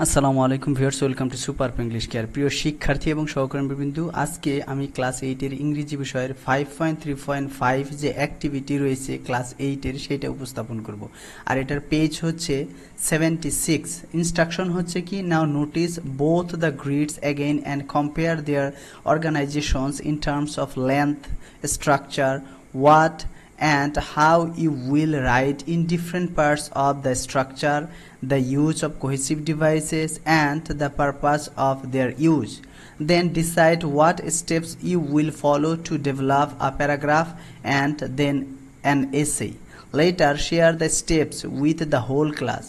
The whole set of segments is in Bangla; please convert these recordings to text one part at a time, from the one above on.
আসসালামু আলাইকুম viewers, welcome to super English care. প্রিয় শিক্ষার্থী এবং সহকর্মীবৃন্দ, আজকে আমি ক্লাস 8-এর ইংরেজি বিষয়ের 5.3.5 যে অ্যাক্টিভিটি রয়েছে ক্লাস 8-এর সেটা উপস্থাপন করব। আর এটার পেজ হচ্ছে 76। ইনস্ট্রাকশন হচ্ছে কি, now notice both the grids again and compare their organisations in terms of length, structure, what and how you will write in different parts of the structure, the use of cohesive devices and the purpose of their use. Then decide what steps you will follow to develop a paragraph and then an essay. Later share the steps with the whole class.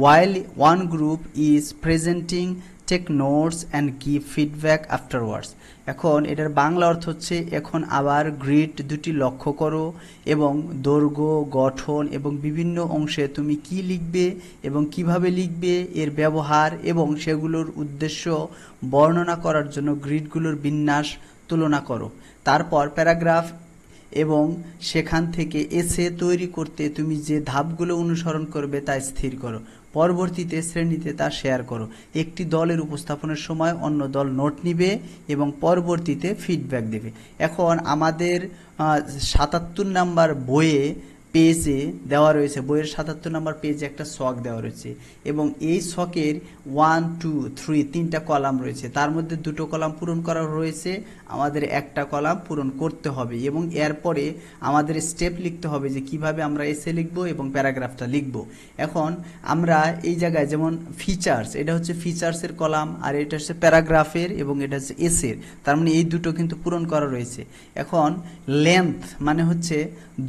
While one group is presenting, take notes and give feedback afterwards. এখন এটার বাংলা অর্থ হচ্ছে, এখন আবার গ্রিড দুটি লক্ষ্য করো এবং দৈর্ঘ্য, গঠন এবং বিভিন্ন অংশে তুমি কি লিখবে এবং কিভাবে লিখবে, এর ব্যবহার এবং সেগুলোর উদ্দেশ্য বর্ণনা করার জন্য গ্রিডগুলোর বিন্যাস তুলনা করো। তারপর প্যারাগ্রাফ এবং সেখান থেকে এসে তৈরি করতে তুমি যে ধাপগুলো অনুসরণ করবে তা স্থির করো। পরবর্তীতে শ্রেণীতে তা শেয়ার করো। একটি দলের উপস্থাপনের সময় অন্য দল নোট নিবে এবং পরবর্তীতে ফিডব্যাক দেবে। এখন আমাদের 77 নাম্বার বইয়ে পেজে দেওয়া রয়েছে, বইয়ের 77 নম্বর পেজে একটা ছক দেওয়া রয়েছে এবং এই ছকের 1, 2, 3 তিনটা কলাম রয়েছে। তার মধ্যে দুটো কলাম পূরণ করা রয়েছে, আমাদের একটা কলাম পূরণ করতে হবে এবং এরপরে আমাদের স্টেপ লিখতে হবে যে কিভাবে আমরা এসে লিখব এবং প্যারাগ্রাফটা লিখব। এখন আমরা এই জায়গায় যেমন ফিচার্স, এটা হচ্ছে ফিচার্সের কলাম, আর এটা হচ্ছে প্যারাগ্রাফের এবং এটা হচ্ছে এসের, তার মানে এই দুটো কিন্তু পূরণ করা রয়েছে। এখন লেন্থ মানে হচ্ছে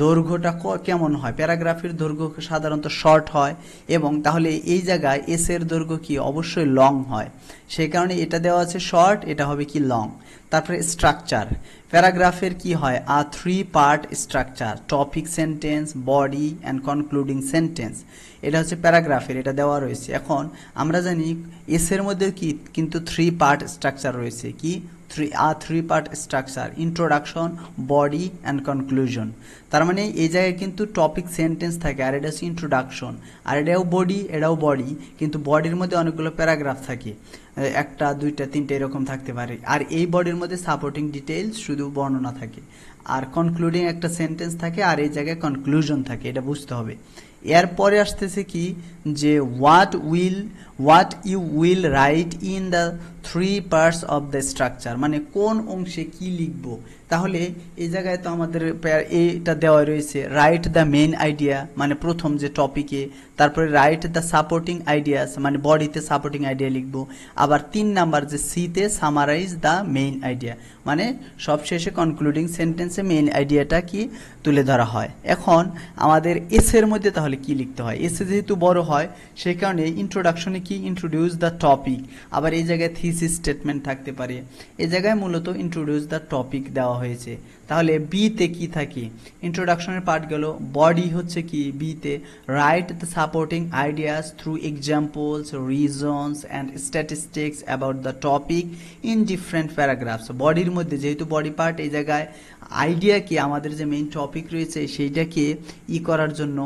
দৈর্ঘ্যটা কেমন হয়, প্যারাগ্রাফের দৈর্ঘ্য সাধারণত শর্ট হয় এবং তাহলে এই জায়গায় এসের দৈর্ঘ্য কি অবশ্যই লং হয়, সেই কারণে এটা দেওয়া আছে শর্ট, এটা হবে কি লং। তারপরে স্ট্রাকচার, প্যারাগ্রাফের কি হয়, 3 part structure, topic, sentence, body and concluding sentence, এটা হচ্ছে প্যারাগ্রাফের, এটা দেওয়া রয়েছে। এখন আমরা জানি এসের মধ্যে কি কিন্তু 3 পার্ট স্ট্রাকচার রয়েছে, কি 3 part structure, introduction, body and conclusion. তার মানে এই জায়গায় কিন্তু টপিক, সেন্টেন্স থাকে, আর এটা হচ্ছে ইন্ট্রোডাকশন, আর এটাও বডি, এটাও বডি, কিন্তু বডির মধ্যে অনেকগুলো প্যারাগ্রাফ থাকে, একটা, দুইটা, তিনটা এরকম থাকতে পারে, আর এই বডির মধ্যে সাপোর্টিং ডিটেইলস শুধু বর্ণনা থাকে, আর কনক্লুডিং একটা সেন্টেন্স থাকে, আর এই জায়গায় কনক্লুশন থাকে, এটা বুঝতে হবে। এরপরে আসতেছে কি যে what you will write in the 3 parts of the structure, মানে কোন অংশে কি লিখব। তাহলে এই জায়গায় তো আমাদের এটা দেওয়া রয়েছে, রাইট দ্য মেইন আইডিয়া, মানে প্রথম যে টপিকে, তারপরে রাইট দ্য সাপোর্টিং আইডিয়াস, মানে বডিতে সাপোর্টিং আইডিয়া লিখব, আবার 3 নাম্বার যে সিতে সামারাইজ দ্য মেইন আইডিয়া, মানে সবশেষে কনক্লুডিং সেন্টেন্সে মেইন আইডিয়াটা কি তুলে ধরা হয়। এখন আমাদের এসের মধ্যে তাহলে কি লিখতে হয়, এসে যেহেতু বড় হয় সেই কারণে ইন্ট্রোডাকশনে কি ইন্ট্রোডিউস দ্য টপিক, আবার এই জায়গায় থিসিস স্টেটমেন্ট থাকতে পারে, এই জায়গায় মূলত ইন্ট্রোডিউস দ্য টপিক দেওয়া হয়েছে। তাহলে বিতে কি থাকে, ইন্ট্রোডাকশনের পার্ট গেল, বডি হচ্ছে কি বিতে, right the supporting ideas through examples, reasons and statistics about the topic in different paragraphs. বডির মধ্যে যেহেতু বডি পার্ট, এই জায়গায় আইডিয়া কি আমাদের যে মেইন টপিক রয়েছে সেইটাকে করার জন্য,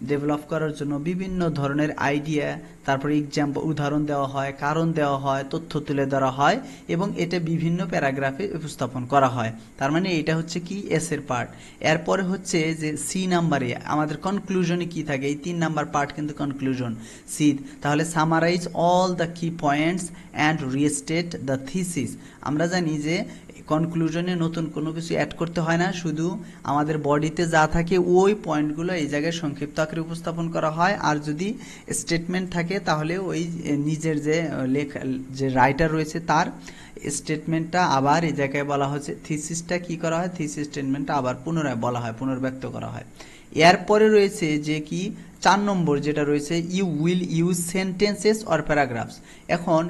ডেভেলপ করার জন্য বিভিন্ন ধরনের আইডিয়া, তারপরে এক্সাম্পল, উদাহরণ দেওয়া হয়, কারণ দেওয়া হয়, তথ্য তুলে ধরা হয় এবং এটা বিভিন্ন প্যারাগ্রাফে উপস্থাপন করা হয়। তার মানে এটা হচ্ছে কি এস এর পার্ট। এরপরে হচ্ছে যে সি নাম্বারে আমাদের কনক্লুশনে কি থাকে, এই 3 নাম্বার পার্ট কিন্তু কনক্লুশন সি। তাহলে summarise all the key points and restate the thesis. আমরা জানি যে কনক্লুশনে নতুন কোনো কিছু অ্যাড করতে হয় না, শুধু আমাদের বডিতে যা থাকে ওই পয়েন্টগুলো এই জায়গায় সংক্ষিপ্ত আকারে উপস্থাপন করা হয়, আর যদি স্টেটমেন্ট থাকে তাহলে ওই নিজের যে যে রাইটার রয়েছে তার স্টেটমেন্টটা আবার এই জায়গায় বলা হচ্ছে, থিসিসটা কি করা হয়, থিসিস স্টেটমেন্টটা আবার পুনরায় বলা হয়, পুনর্ব্যক্ত করা হয়। এরপরে রয়েছে যে কি 4 নম্বর যেটা রয়েছে, you will use sentences or paragraphs. এখন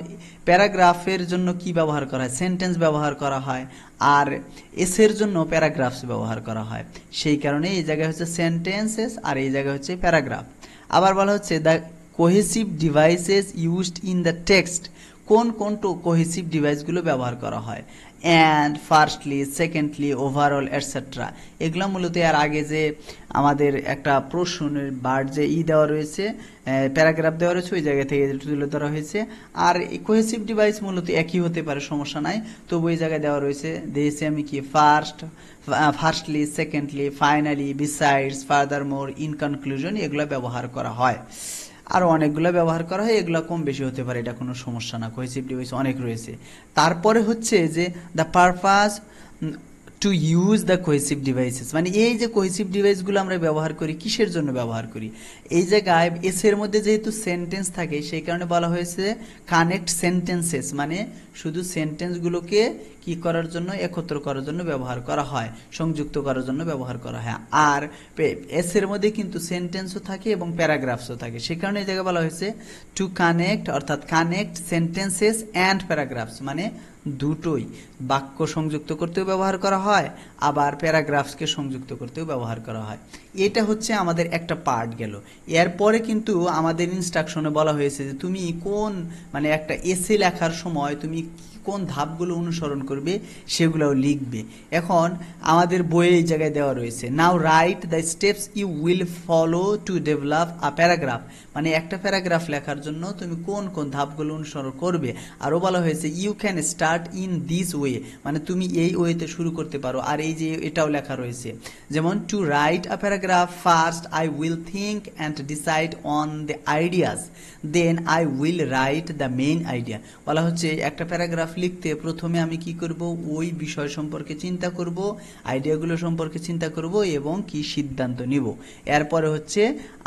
প্যারাগ্রাফের জন্য কি ব্যবহার করা হয়, সেন্টেন্স ব্যবহার করা হয়, আর এসের জন্য প্যারাগ্রাফস ব্যবহার করা হয়, সেই কারণে এই জায়গায় হচ্ছে সেন্টেন্সেস আর এই জায়গায় হচ্ছে প্যারাগ্রাফ। আবার বলা হচ্ছে the cohesive devices used in the text, কোন কোন কোহেসিভ ডিভাইসগুলো ব্যবহার করা হয়, and, firstly, secondly, overall, etcetera. এগুলো মূলত এর আগে যে আমাদের একটা প্রশ্নের বার যে দেওয়া রয়েছে, প্যারাগ্রাফ দেওয়া রয়েছে, ওই জায়গা থেকে তুলে ধরা হয়েছে। আর এই কোহেসিভ ডিভাইস মূলত একই হতে পারে, সমস্যা নাই, তবু ওই জায়গায় দেওয়া রয়েছে। দিয়েছি আমি কি firstly, secondly, finally, besides, ফার্দারমোর, in conclusion, এগুলো ব্যবহার করা হয়। আরও অনেকগুলো ব্যবহার করা হয়, এগুলো কম বেশি হতে পারে, এটা কোনো সমস্যা না, কোহেসিভ ডিভাইস অনেক রয়েছে। তারপরে হচ্ছে যে the purpose to use the cohesive devices, মানে এই যে কোহেসিভ ডিভাইসগুলো আমরা ব্যবহার করি কিসের জন্য ব্যবহার করি। এই জায়গায় এর মধ্যে যেহেতু সেন্টেন্স থাকে সেই কারণে বলা হয়েছে কানেক্ট সেন্টেন্সেস, মানে শুধু সেন্টেন্সগুলোকে কি করার জন্য, একত্র করার জন্য ব্যবহার করা হয়, সংযুক্ত করার জন্য ব্যবহার করা হয়। আর এর মধ্যে কিন্তু সেন্টেন্সও থাকে এবং প্যারাগ্রাফসও থাকে, সে কারণে এই জায়গায় বলা হয়েছে টু কানেক্ট, অর্থাৎ কানেক্ট সেন্টেন্সেস অ্যান্ড প্যারাগ্রাফস, মানে দুটোই, বাক্য সংযুক্ত করতেও ব্যবহার করা হয়, আবার প্যারাগ্রাফসকে সংযুক্ত করতেও ব্যবহার করা হয়। এটা হচ্ছে আমাদের একটা পার্ট গেল। এরপরে কিন্তু আমাদের ইনস্ট্রাকশনে বলা হয়েছে যে তুমি কোন, মানে একটা এসে লেখার সময় তুমি কোন ধাপগুলো অনুসরণ করবে সেগুলোও লিখবে। এখন আমাদের বইয়ে এই জায়গায় দেওয়া রয়েছে, now write the steps you will follow to develop a paragraph, মানে একটা প্যারাগ্রাফ লেখার জন্য তুমি কোন কোন ধাপগুলো অনুসরণ করবে। আরও বলা হয়েছে you can start in this way, মানে তুমি এই ওয়েতে শুরু করতে পারো। আর এই যে এটাও লেখা রয়েছে, যেমন to write a paragraph first I will think and decide on the ideas, then I will write the main idea. বলা হচ্ছে একটা প্যারাগ্রাফ লিখতে প্রথমে আমি কি করব, ওই বিষয় সম্পর্কে চিন্তা করব, আইডিয়াগুলো সম্পর্কে চিন্তা করব এবং কি সিদ্ধান্ত নিব। এরপরে হচ্ছে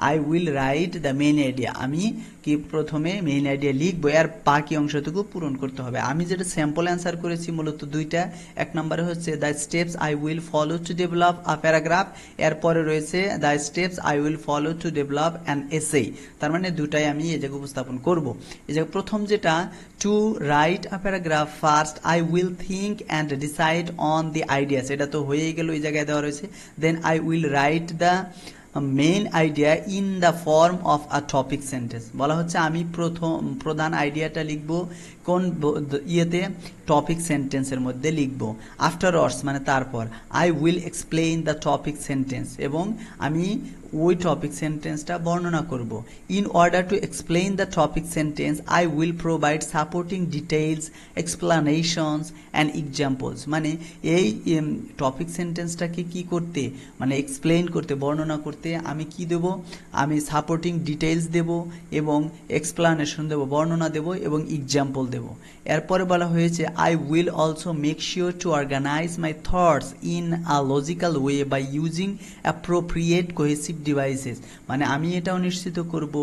I will write the main idea, আমি কি প্রথমে মেইন আইডিয়া লিখবো, এর বাকি অংশটুকু পূরণ করতে হবে। আমি যেটা স্যাম্পল অ্যান্সার করেছি মূলত দুইটা, এক নম্বরে হচ্ছে the steps I will follow to develop a paragraph, এরপরে রয়েছে the steps I will follow to develop an essay, তার মানে দুটাই আমি এই জায়গায় উপস্থাপন করব। এই জায়গায় প্রথম যেটা to write a paragraph first I will think and decide on the ideas, এটা তো হয়েই গেল, এই জায়গায় দেওয়া রয়েছে। Then I will write the main idea in the form of a topic sentence, বলা হচ্ছে আমি প্রধান আইডিয়াটা লিখবো কোন ইয়েতে, টপিক সেন্টেন্সের মধ্যে লিখবো। আফটারওয়ার্ডস মানে তারপর, I will explain the topic sentence, এবং আমি ওই টপিক সেন্টেন্সটা বর্ণনা করব। In order to explain the topic sentence I will provide supporting details, explanations and examples, মানে এই টপিক সেন্টেন্সটাকে কি করতে, মানে এক্সপ্লেইন করতে, বর্ণনা করতে আমি কি দেব, আমি সাপোর্টিং ডিটেইলস দেব এবং এক্সপ্লানেশন দেব, বর্ণনা দেব এবং এক্সাম্পল দেব। এরপরে বলা হয়েছে I will also make sure to organise my thoughts in a logical way by using appropriate cohesive devices, মানে আমি এটাও নিশ্চিত করব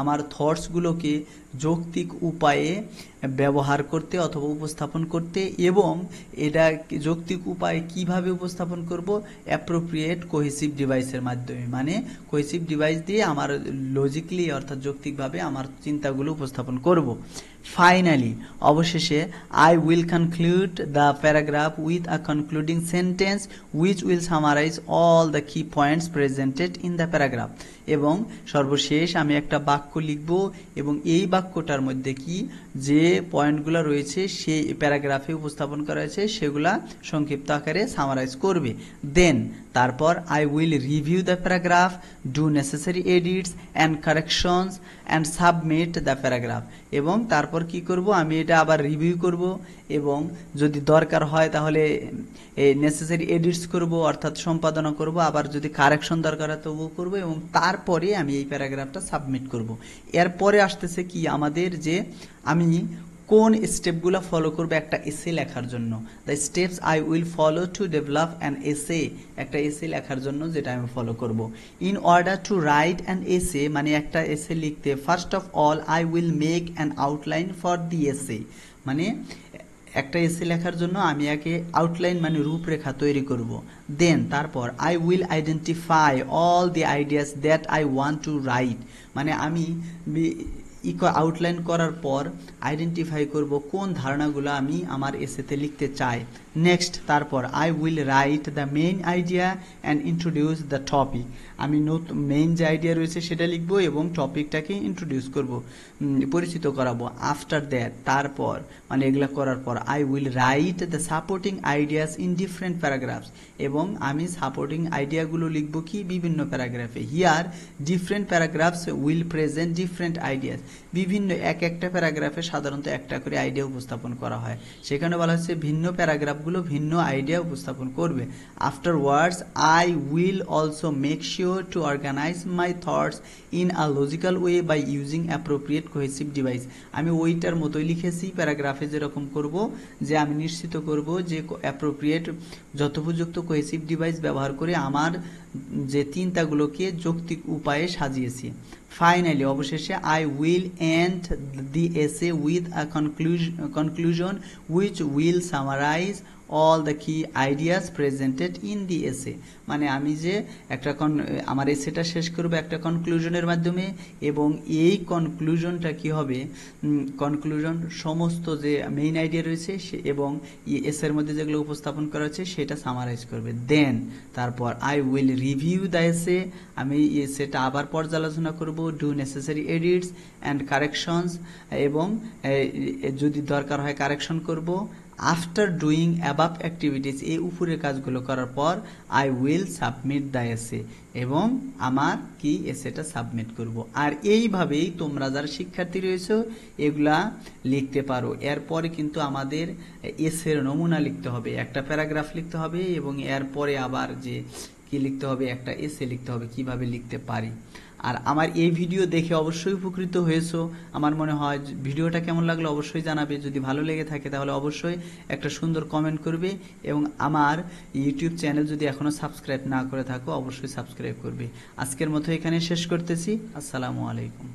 আমার থটসগুলোকে যৌক্তিক উপায়ে ব্যবহার করতে অথবা উপস্থাপন করতে, এবং এটা যৌক্তিক উপায়ে কিভাবে উপস্থাপন করব, অ্যাপ্রোপ্রিয়েট কোহেসিভ ডিভাইসের মাধ্যমে, মানে কোহেসিভ ডিভাইস দিয়ে আমার লজিক্যালি অর্থাৎ যৌক্তিকভাবে আমার চিন্তাগুলো উপস্থাপন করব। ফাইনালি অবশেষে I will conclude the paragraph with a concluding sentence which will summarise all the key points presented in the paragraph, এবং সর্বশেষ আমি একটা বাক্য লিখব এবং এই বাক্যটার মধ্যে কি যে পয়েন্টগুলো রয়েছে সেই প্যারাগ্রাফে উপস্থাপন করা হয়েছে সেগুলা সংক্ষিপ্ত আকারে সামারাইজ করবে। দেন তারপর I will review the paragraph, do necessary edits and corrections and submit the paragraph, এবং তারপর কি করব, আমি এটা আবার রিভিউ করব এবং যদি দরকার হয় তাহলে নেসেসারি এডিটস করব অর্থাৎ সম্পাদনা করব, আবার যদি কারেকশন দরকার হয় তবুও করব, এবং তারপরে আমি এই প্যারাগ্রাফটা সাবমিট করব। এরপরে আসতেছে কি আমাদের যে আমি কোন স্টেপগুলো ফলো করবে একটা এসে লেখার জন্য, the steps I will follow to develop an essay, একটা এসে লেখার জন্য যেটা আমি ফলো করব। In order two write an essay, মানে একটা এসে লিখতে first of all I will make an outline for the essay, মানে একটা এসে লেখার জন্য আমি একে আউটলাইন মানে রূপরেখা তৈরি করব। দেন তারপর I will identify all the ideas that I want to right, মানে আমি আউটলাইন করার পর আইডেন্টিফাই করব কোন ধারণাগুলো আমি আমার এসেতে লিখতে চাই। নেক্সট, তারপর I will write the main idea and introduce the topic. আমি নতুন মেইন যে আইডিয়া রয়েছে সেটা লিখবো এবং টপিকটাকে ইন্ট্রোডিউস করব, পরিচিত করাবো। আফটার দ্যাট, তারপর মানে এগুলা করার পর I will write the supporting ideas in different paragraphs, এবং আমি সাপোর্টিং আইডিয়াগুলো লিখবো কি বিভিন্ন প্যারাগ্রাফে। Here different paragraphs will present different ideas. বিভিন্ন একটা প্যারাগ্রাফে সাধারণত একটা করে আইডিয়া উপস্থাপন করা হয়, সেখানে বলা হচ্ছে ভিন্ন প্যারাগ্রাফগুলো ভিন্ন আইডিয়া উপস্থাপন করবে। Afterwards I will also make sure to organise my thoughts in a logical way by using appropriate cohesive device. আমি ওইটার মতোই লিখেছি, প্যারাগ্রাফে যেরকম করব যে আমি নিশ্চিত করব যে অ্যাপ্রোপ্রিয়েট যথোপযুক্ত কোহেসিভ ডিভাইস ব্যবহার করে আমার যে চিন্তাগুলোকে যৌক্তিক উপায়ে সাজিয়েছি। ফাইনালি, অবশেষে I will end the essay with a conclusion which will summarise all the key ideas presented in the essay. মানে আমি যে একটা আমার এসেটা শেষ করবো একটা কনক্লুশনের মাধ্যমে, এবং এই কনক্লুশনটা কি হবে, কনক্লুশন সমস্ত যে মেইন আইডিয়া রয়েছে এবং এসের মধ্যে যেগুলো উপস্থাপন করা হচ্ছে সেটা সামারাইজ করবে। দেন তারপর I will review the essay, আমি এসেটা আবার পর্যালোচনা করব, do necessary edits and corrections, এবং যদি দরকার হয় কারেকশন করব। আফটার ডুইং অ্যাবাভ অ্যাক্টিভিটিস, এই উপরের কাজগুলো করার পর I will submit the essay, এবং আমার কি এসেটা সাবমিট করব। আর এইভাবেই তোমরা যারা শিক্ষার্থী রয়েছে এগুলা লিখতে পারো। এরপরে কিন্তু আমাদের এসের নমুনা লিখতে হবে, একটা প্যারাগ্রাফ লিখতে হবে, এবং এরপরে আবার যে কি লিখতে হবে, একটা এসে লিখতে হবে, কিভাবে লিখতে পারি। আর আমার এই ভিডিও দেখে অবশ্যই উপকৃত হয়েছো আমার মনে হয়। ভিডিওটা কেমন লাগলো অবশ্যই জানাবে, যদি ভালো লেগে থাকে তাহলে অবশ্যই একটা সুন্দর কমেন্ট করবে, এবং আমার ইউটিউব চ্যানেল যদি এখনো সাবস্ক্রাইব না করে থাকো অবশ্যই সাবস্ক্রাইব করবে। আজকের মতো এখানে শেষ করতেছি। আসসালামু আলাইকুম।